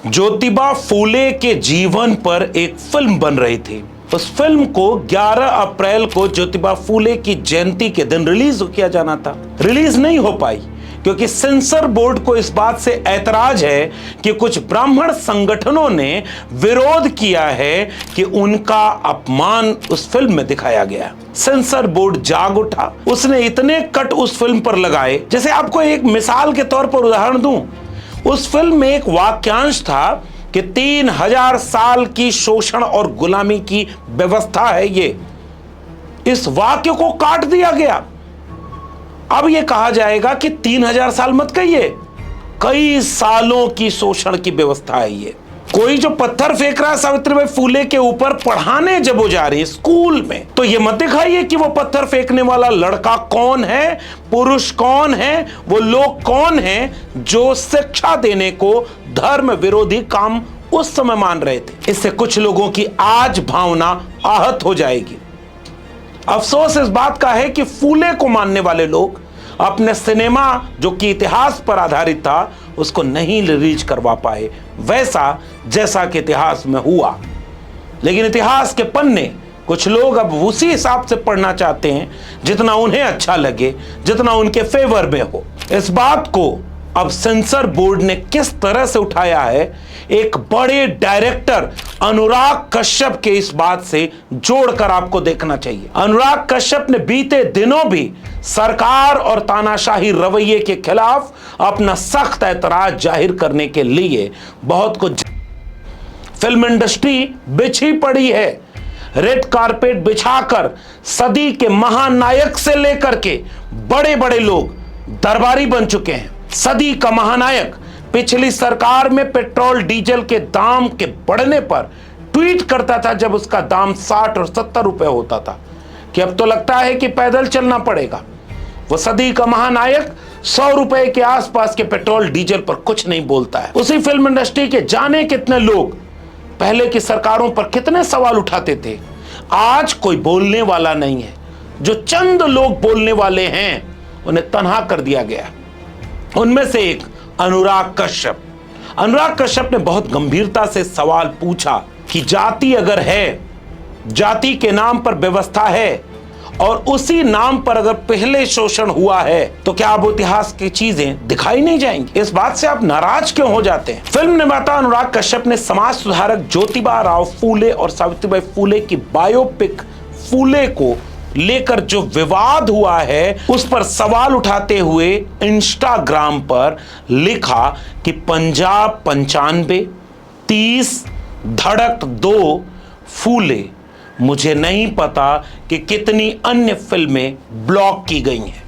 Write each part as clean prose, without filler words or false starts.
ज्योतिबा फूले के जीवन पर एक फिल्म बन रही थी। उस फिल्म को 11 अप्रैल को ज्योतिबा फूले की जयंती के दिन रिलीज किया जाना था। रिलीज नहीं हो पाई क्योंकि सेंसर बोर्ड को इस बात से ऐतराज है कि कुछ ब्राह्मण संगठनों ने विरोध किया है कि उनका अपमान उस फिल्म में दिखाया गया। सेंसर बोर्ड जाग उठा, उसने इतने कट उस फिल्म पर लगाए। जैसे आपको एक मिसाल के तौर पर उदाहरण दूं, उस फिल्म में एक वाक्यांश था कि 3000 साल की शोषण और गुलामी की व्यवस्था है ये। इस वाक्य को काट दिया गया। अब यह कहा जाएगा कि 3000 साल मत कहिए, कई सालों की शोषण की व्यवस्था है ये। कोई जो पत्थर फेंक रहा है सावित्रीबाई फूले के ऊपर पढ़ाने जब वो जा रही है स्कूल में, तो ये मत दिखाइए कि वो पत्थर फेंकने वाला लड़का कौन है, पुरुष कौन है, वो लोग कौन हैं जो शिक्षा देने को धर्म विरोधी काम उस समय मान रहे थे। इससे कुछ लोगों की आज भावना आहत हो जाएगी। अफसोस इस बात का है कि फूले को मानने वाले लोग अपने सिनेमा जो कि इतिहास पर आधारित था उसको नहीं रिलीज करवा पाए वैसा जैसा कि इतिहास में हुआ। लेकिन इतिहास के पन्ने कुछ लोग अब उसी हिसाब से पढ़ना चाहते हैं जितना उन्हें अच्छा लगे, जितना उनके फेवर में हो। इस बात को अब सेंसर बोर्ड ने किस तरह से उठाया है, एक बड़े डायरेक्टर अनुराग कश्यप के इस बात से जोड़कर आपको देखना चाहिए। अनुराग कश्यप ने बीते दिनों भी सरकार और तानाशाही रवैये के खिलाफ अपना सख्त ऐतराज जाहिर करने के लिए बहुत कुछ। फिल्म इंडस्ट्री बिछी पड़ी है, रेड कारपेट बिछाकर सदी के महानायक से लेकर के बड़े बड़े लोग दरबारी बन चुके हैं। सदी का महानायक पिछली सरकार में पेट्रोल डीजल के दाम के बढ़ने पर ट्वीट करता था जब उसका दाम 60 और 70 रुपए होता था कि अब तो लगता है कि पैदल चलना पड़ेगा। वो सदी का महानायक 100 रुपए के आसपास के पेट्रोल डीजल पर कुछ नहीं बोलता है। उसी फिल्म इंडस्ट्री के जाने कितने लोग पहले की सरकारों पर कितने सवाल उठाते थे, आज कोई बोलने वाला नहीं है। जो चंद लोग बोलने वाले हैं उन्हें तनहा कर दिया गया। उनमें से एक अनुराग कश्यप। अनुराग कश्यप ने बहुत गंभीरता से सवाल पूछा कि जाति अगर है, जाति के नाम पर व्यवस्था है और उसी नाम पर अगर पहले शोषण हुआ है तो क्या अब इतिहास की चीजें दिखाई नहीं जाएंगी? इस बात से आप नाराज क्यों हो जाते हैं? फिल्म निर्माता अनुराग कश्यप ने समाज सुधारक ज्योतिबा राव फूले और सावित्रीबाई फूले की बायोपिक फूले को लेकर जो विवाद हुआ है उस पर सवाल उठाते हुए इंस्टाग्राम पर लिखा कि पंजाब 95, 30, धड़क 2, फूले। मुझे नहीं पता कि कितनी अन्य फिल्में ब्लॉक की गई हैं।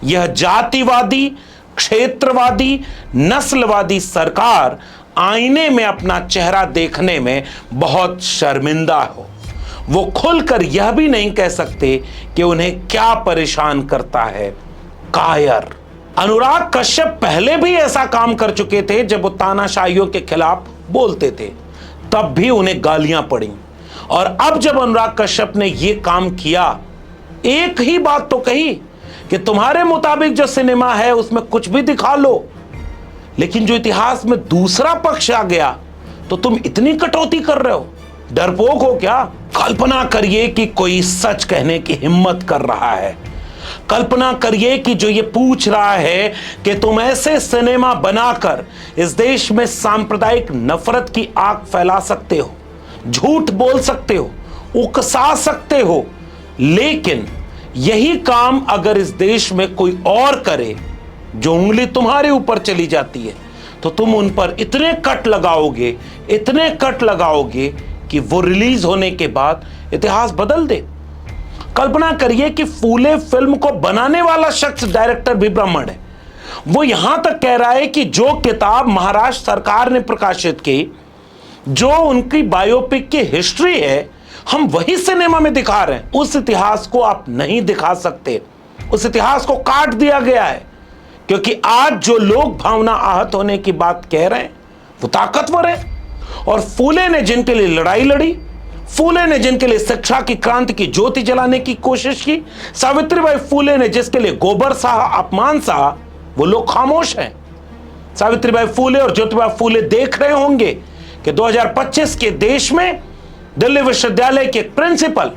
यह जातिवादी, क्षेत्रवादी, नस्लवादी सरकार आईने में अपना चेहरा देखने में बहुत शर्मिंदा हो। वो खुलकर यह भी नहीं कह सकते कि उन्हें क्या परेशान करता है। कायर। अनुराग कश्यप पहले भी ऐसा काम कर चुके थे जब वो तानाशाहियों के खिलाफ बोलते थे, तब भी उन्हें गालियां पड़ी। और अब जब अनुराग कश्यप ने यह काम किया, एक ही बात तो कही कि तुम्हारे मुताबिक जो सिनेमा है उसमें कुछ भी दिखा लो, लेकिन जो इतिहास में दूसरा पक्ष आ गया तो तुम इतनी कटौती कर रहे हो। डरपोक हो क्या? कल्पना करिए कि कोई सच कहने की हिम्मत कर रहा है। कल्पना करिए कि जो ये पूछ रहा है कि तुम ऐसे सिनेमा बनाकर इस देश में सांप्रदायिक नफरत की आग फैला सकते हो, झूठ बोल सकते हो, उकसा सकते हो, लेकिन यही काम अगर इस देश में कोई और करे जो उंगली तुम्हारे ऊपर चली जाती है तो तुम उन पर इतने कट लगाओगे, इतने कट लगाओगे कि वो रिलीज होने के बाद इतिहास बदल दे। कल्पना करिए कि फूले फिल्म को बनाने वाला शख्स डायरेक्टर भी ब्राह्मण है। वो यहां तक कह रहा है कि जो किताब महाराष्ट्र सरकार ने प्रकाशित की, जो उनकी बायोपिक की हिस्ट्री है, हम वही सिनेमा में दिखा रहे हैं। उस इतिहास को आप नहीं दिखा सकते, उस इतिहास को काट दिया गया है। क्योंकि आज जो लोग भावना आहत होने की बात कह रहे हैं वो ताकतवर है। और फूले ने जिनके लिए लड़ाई लड़ी, फूले ने जिनके लिए शिक्षा की क्रांति की ज्योति जलाने की कोशिश की, सावित्रीबाई फूले ने जिसके लिए गोबर सहा, अपमान सहा, वो लोग खामोश हैं। सावित्रीबाई फूले और ज्योतिबा फूले देख रहे होंगे कि 2025 के देश में दिल्ली विश्वविद्यालय के प्रिंसिपल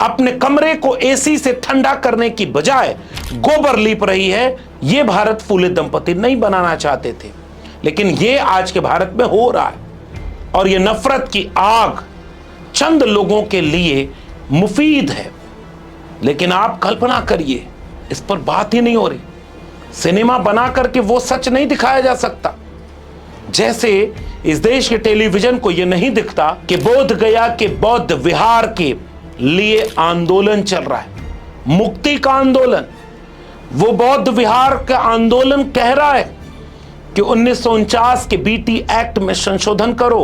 अपने कमरे को एसी से ठंडा करने की बजाय गोबर लीप रही है। यह भारत फूले दंपति नहीं बनाना चाहते थे, लेकिन यह आज के भारत में हो रहा है। और यह नफरत की आग चंद लोगों के लिए मुफीद है, लेकिन आप कल्पना करिए, इस पर बात ही नहीं हो रही। सिनेमा बना करके वो सच नहीं दिखाया जा सकता, जैसे इस देश के टेलीविजन को यह नहीं दिखता कि बोध गया के बौद्ध विहार के लिए आंदोलन चल रहा है, मुक्ति का आंदोलन। वो बौद्ध विहार का आंदोलन कह रहा है कि 1949 के बीटी एक्ट में संशोधन करो,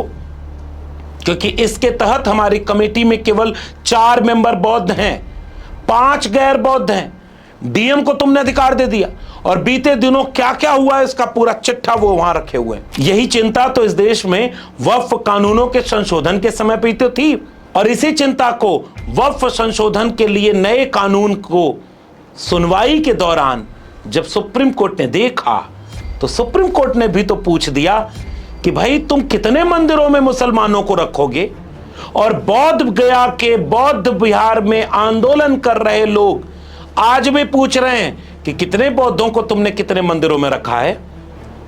क्योंकि इसके तहत हमारी कमेटी में केवल 4 मेंबर बौद्ध हैं, 5 गैर बौद्ध हैं। डीएम को तुमने अधिकार दे दिया, और बीते दिनों क्या क्या हुआ है इसका पूरा चिट्ठा वो वहां रखे हुए हैं। यही चिंता तो इस देश में वक्फ कानूनों के संशोधन के समय पे तो थी, और इसी चिंता को वक्फ संशोधन के लिए नए कानून को सुनवाई के दौरान जब सुप्रीम कोर्ट ने देखा, तो सुप्रीम कोर्ट ने भी तो पूछ दिया कि भाई तुम कितने मंदिरों में मुसलमानों को रखोगे। और बोध गया के बौद्ध विहार में आंदोलन कर रहे लोग आज भी पूछ रहे हैं कि कितने बौद्धों को तुमने कितने मंदिरों में रखा है।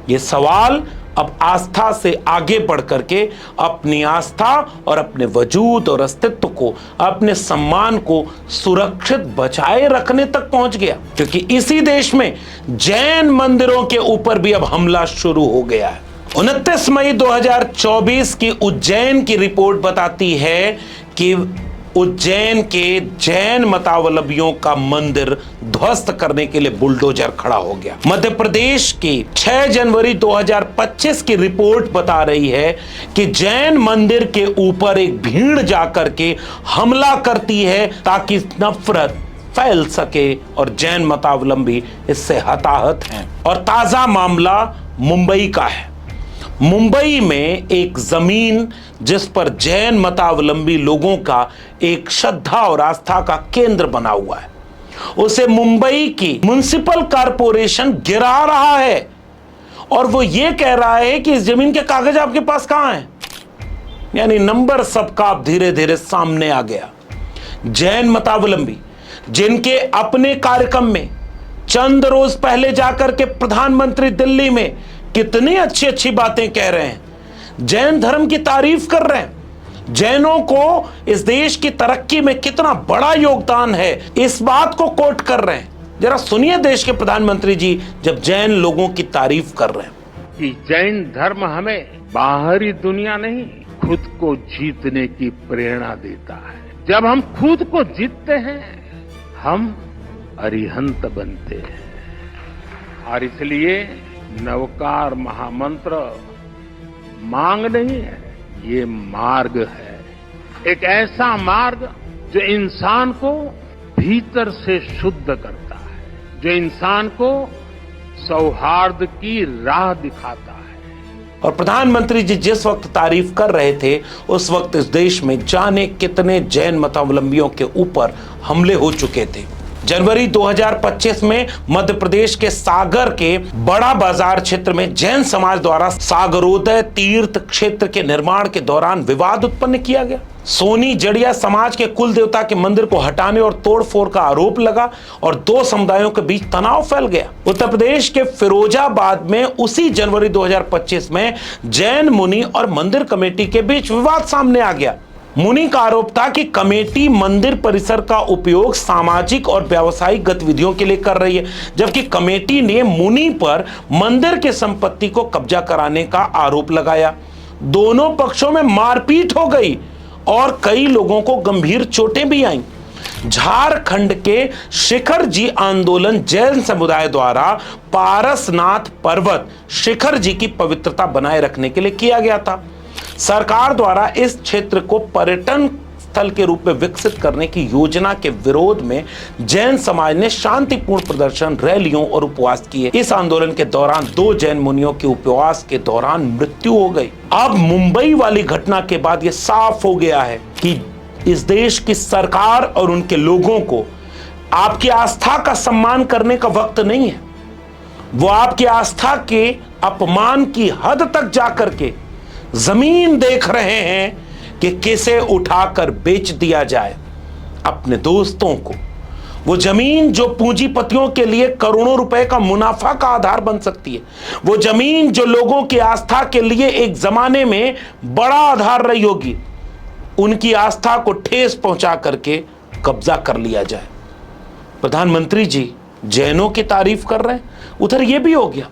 यह सवाल अब आस्था से आगे बढ़ करके अपनी आस्था और अपने वजूद और अस्तित्व को, अपने सम्मान को सुरक्षित बचाए रखने तक पहुंच गया, क्योंकि इसी देश में जैन मंदिरों के ऊपर भी अब हमला शुरू हो गया है। 29 मई 2024 की उज्जैन की रिपोर्ट बताती है कि उज्जैन के जैन मतावलंबियों का मंदिर ध्वस्त करने के लिए बुलडोजर खड़ा हो गया। मध्य प्रदेश की 6 जनवरी 2025 की रिपोर्ट बता रही है कि जैन मंदिर के ऊपर एक भीड़ जाकर के हमला करती है ताकि नफरत फैल सके, और जैन मतावलंबी इससे हताहत हैं। और ताजा मामला मुंबई का है। मुंबई में एक जमीन जिस पर जैन मतावलंबी लोगों का एक श्रद्धा और आस्था का केंद्र बना हुआ है, उसे मुंबई की म्युनिसिपल कॉरपोरेशन गिरा रहा है, और वो ये कह रहा है कि इस जमीन के कागज आपके पास कहां हैं। यानी नंबर सबका अब धीरे धीरे सामने आ गया। जैन मतावलंबी जिनके अपने कार्यक्रम में चंद रोज पहले जाकर के प्रधानमंत्री दिल्ली में कितनी अच्छी अच्छी बातें कह रहे हैं, जैन धर्म की तारीफ कर रहे हैं, जैनों को इस देश की तरक्की में कितना बड़ा योगदान है, इस बात को कोट कर रहे हैं। जरा सुनिए देश के प्रधानमंत्री जी जब जैन लोगों की तारीफ कर रहे हैं कि जैन धर्म हमें बाहरी दुनिया नहीं, खुद को जीतने की प्रेरणा देता है। जब हम खुद को जीतते हैं, हम अरिहंत बनते हैं। और इसलिए नवकार महामंत्र मांग नहीं है, ये मार्ग है। एक ऐसा मार्ग जो इंसान को भीतर से शुद्ध करता है, जो इंसान को सौहार्द की राह दिखाता है। और प्रधानमंत्री जी जिस वक्त तारीफ कर रहे थे, उस वक्त इस देश में जाने कितने जैन मतावलंबियों के ऊपर हमले हो चुके थे। जनवरी 2025 में मध्य प्रदेश के सागर के बड़ा बाजार क्षेत्र में जैन समाज द्वारा सागरोदय तीर्थ क्षेत्र के निर्माण के दौरान विवाद उत्पन्न किया गया। सोनी जड़िया समाज के कुल देवता के मंदिर को हटाने और तोड़फोड़ का आरोप लगा, और 2 समुदायों के बीच तनाव फैल गया। उत्तर प्रदेश के फिरोजाबाद में उसी जनवरी 2025 में जैन मुनि और मंदिर कमेटी के बीच विवाद सामने आ गया। मुनि का आरोप था कि कमेटी मंदिर परिसर का उपयोग सामाजिक और व्यावसायिक गतिविधियों के लिए कर रही है, जबकि कमेटी ने मुनि पर मंदिर के संपत्ति को कब्जा कराने का आरोप लगाया। दोनों पक्षों में मारपीट हो गई और कई लोगों को गंभीर चोटें भी आईं। झारखंड के शिखर जी आंदोलन जैन समुदाय द्वारा पारसनाथ पर्वत शिखर जी की पवित्रता बनाए रखने के लिए किया गया था। सरकार द्वारा इस क्षेत्र को पर्यटन स्थल के रूप में विकसित करने की योजना के विरोध में जैन समाज ने शांतिपूर्ण प्रदर्शन, रैलियों और उपवास किए। इस आंदोलन के दौरान 2 जैन मुनियों के उपवास के दौरान मृत्यु हो गई। अब मुंबई वाली घटना के बाद यह साफ हो गया है कि इस देश की सरकार और उनके लोगों को आपकी आस्था का सम्मान करने का वक्त नहीं है। वो आपकी आस्था के अपमान की हद तक जाकर के जमीन देख रहे हैं कि किसे उठाकर बेच दिया जाए अपने दोस्तों को। वो जमीन जो पूंजीपतियों के लिए करोड़ों रुपए का मुनाफा का आधार बन सकती है, वो जमीन जो लोगों की आस्था के लिए एक जमाने में बड़ा आधार रही होगी, उनकी आस्था को ठेस पहुंचा करके कब्जा कर लिया जाए। प्रधानमंत्री जी जैनों की तारीफ कर रहे हैं, उधर ये भी हो गया।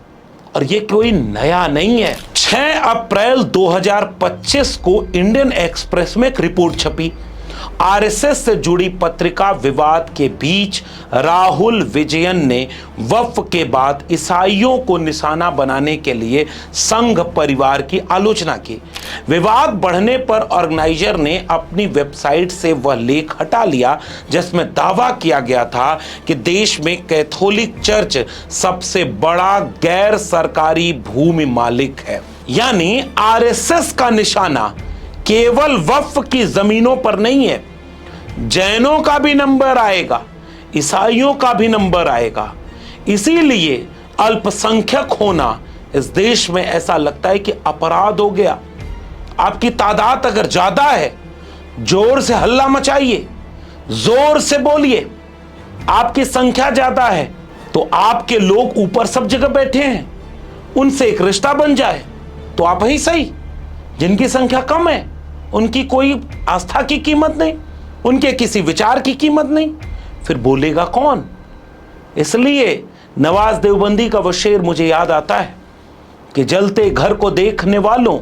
और ये कोई नया नहीं है। 6 अप्रैल 2025 को इंडियन एक्सप्रेस में एक रिपोर्ट छपी। आरएसएस से जुड़ी पत्रिका विवाद के बीच राहुल विजयन ने वक्फ के बाद ईसाइयों को निशाना बनाने के लिए संघ परिवार की आलोचना की। विवाद बढ़ने पर ऑर्गेनाइजर ने अपनी वेबसाइट से वह लेख हटा लिया जिसमें दावा किया गया था कि देश में कैथोलिक चर्च सबसे बड़ा गैर सरकारी भूमि मालिक है। यानी आरएसएस का निशाना केवल वक्फ की जमीनों पर नहीं है, जैनों का भी नंबर आएगा, ईसाइयों का भी नंबर आएगा। इसीलिए अल्पसंख्यक होना इस देश में ऐसा लगता है कि अपराध हो गया। आपकी तादाद अगर ज्यादा है, जोर से हल्ला मचाइए, जोर से बोलिए। आपकी संख्या ज्यादा है तो आपके लोग ऊपर सब जगह बैठे हैं, उनसे एक रिश्ता बन जाए तो आप ही सही। जिनकी संख्या कम है उनकी कोई आस्था की कीमत नहीं, उनके किसी विचार की कीमत नहीं, फिर बोलेगा कौन? इसलिए नवाज देवबंदी का वो शेर मुझे याद आता है कि जलते घर को देखने वालों,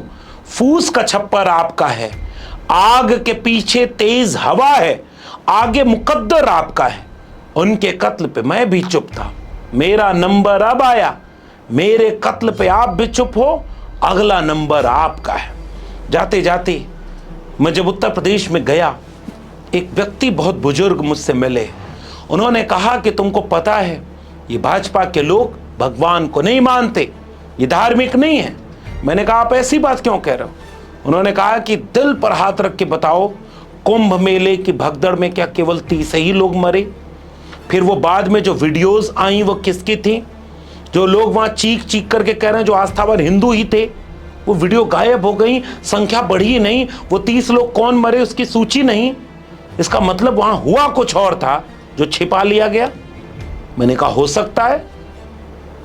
फूस का छप्पर आपका है, आग के पीछे तेज हवा है, आगे मुकद्दर आपका है। उनके कत्ल पे मैं भी चुप था, मेरा नंबर अब आया, मेरे कत्ल पे आप भी चुप हो, अगला नंबर आपका है। जाते जाते मैं जब उत्तर प्रदेश में गया, एक व्यक्ति बहुत बुजुर्ग मुझसे मिले। उन्होंने कहा कि तुमको पता है ये भाजपा के लोग भगवान को नहीं मानते, ये धार्मिक नहीं है। मैंने कहा आप ऐसी बात क्यों कह रहे हो? उन्होंने कहा कि दिल पर हाथ रख के बताओ, कुंभ मेले की भगदड़ में क्या केवल 30 ही लोग मरे? फिर वो बाद में जो वीडियोस आई वो किसकी थी? जो लोग वहां चीख चीख करके कह रहे हैं जो आस्थावान हिंदू ही थे, वो वीडियो गायब हो गई, संख्या बढ़ी नहीं। वो 30 लोग कौन मरे उसकी सूची नहीं। इसका मतलब वहां हुआ कुछ और था जो छिपा लिया गया। मैंने कहा हो सकता है,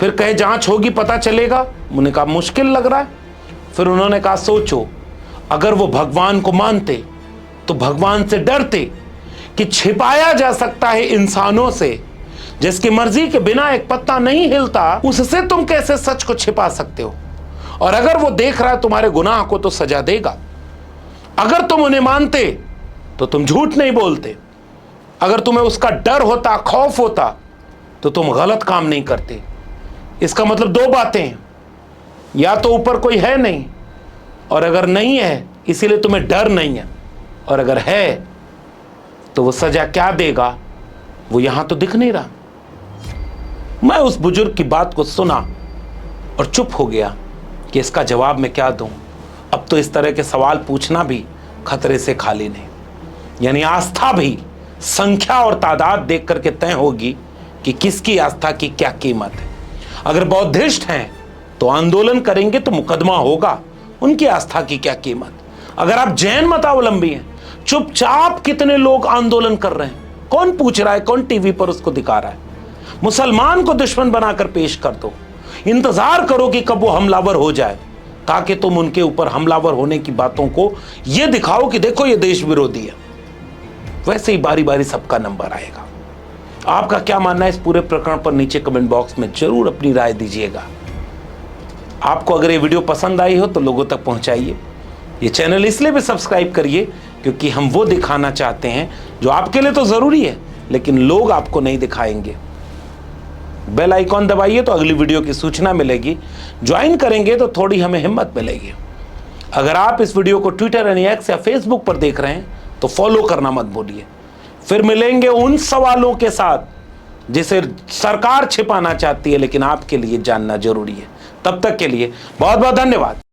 फिर कहे जांच होगी पता चलेगा। मैंने कहा मुश्किल लग रहा है। फिर उन्होंने कहा सोचो, अगर वो भगवान को मानते तो भगवान से डरते कि छिपाया जा सकता है इंसानों से, जिसकी मर्जी के बिना एक पत्ता नहीं हिलता, उससे तुम कैसे सच को छिपा सकते हो? और अगर वो देख रहा है तुम्हारे गुनाह को तो सजा देगा। अगर तुम उन्हें मानते तो तुम झूठ नहीं बोलते। अगर तुम्हें उसका डर होता, खौफ होता, तो तुम गलत काम नहीं करते। इसका मतलब 2 बातें हैं, या तो ऊपर कोई है नहीं, और अगर नहीं है इसीलिए तुम्हें डर नहीं है, और अगर है तो वो सजा क्या देगा वो यहां तो दिख नहीं रहा। मैं उस बुजुर्ग की बात को सुना और चुप हो गया कि इसका जवाब मैं क्या दूं। अब तो इस तरह के सवाल पूछना भी खतरे से खाली नहीं। यानी आस्था भी संख्या और तादाद देख करके तय होगी कि किसकी आस्था की क्या कीमत है। अगर बौद्धिस्ट हैं तो आंदोलन करेंगे तो मुकदमा होगा, उनकी आस्था की क्या कीमत। अगर आप जैन मतावलंबी हैं, चुपचाप कितने लोग आंदोलन कर रहे हैं, कौन पूछ रहा है, कौन टीवी पर उसको दिखा रहा है। मुसलमान को दुश्मन बनाकर पेश कर दो, इंतजार करो कि कब वो हमलावर हो जाए, ताकि तुम उनके ऊपर हमलावर होने की बातों को ये दिखाओ कि देखो ये देश विरोधी है। वैसे ही बारी बारी सबका नंबर आएगा। आपका क्या मानना है इस पूरे प्रकरण पर नीचे कमेंट बॉक्स में जरूर अपनी राय दीजिएगा। आपको अगर ये वीडियो पसंद आई हो तो लोगों तक पहुंचाइए। ये चैनल इसलिए भी सब्सक्राइब करिए क्योंकि हम वो दिखाना चाहते हैं जो आपके लिए तो जरूरी है लेकिन लोग आपको नहीं दिखाएंगे। बेल आइकॉन दबाइए तो अगली वीडियो की सूचना मिलेगी। ज्वाइन करेंगे तो थोड़ी हमें हिम्मत मिलेगी। अगर आप इस वीडियो को ट्विटर यानी एक्स या फेसबुक पर देख रहे हैं तो फॉलो करना मत भूलिए। फिर मिलेंगे उन सवालों के साथ जिसे सरकार छिपाना चाहती है लेकिन आपके लिए जानना जरूरी है। तब तक के लिए बहुत बहुत धन्यवाद।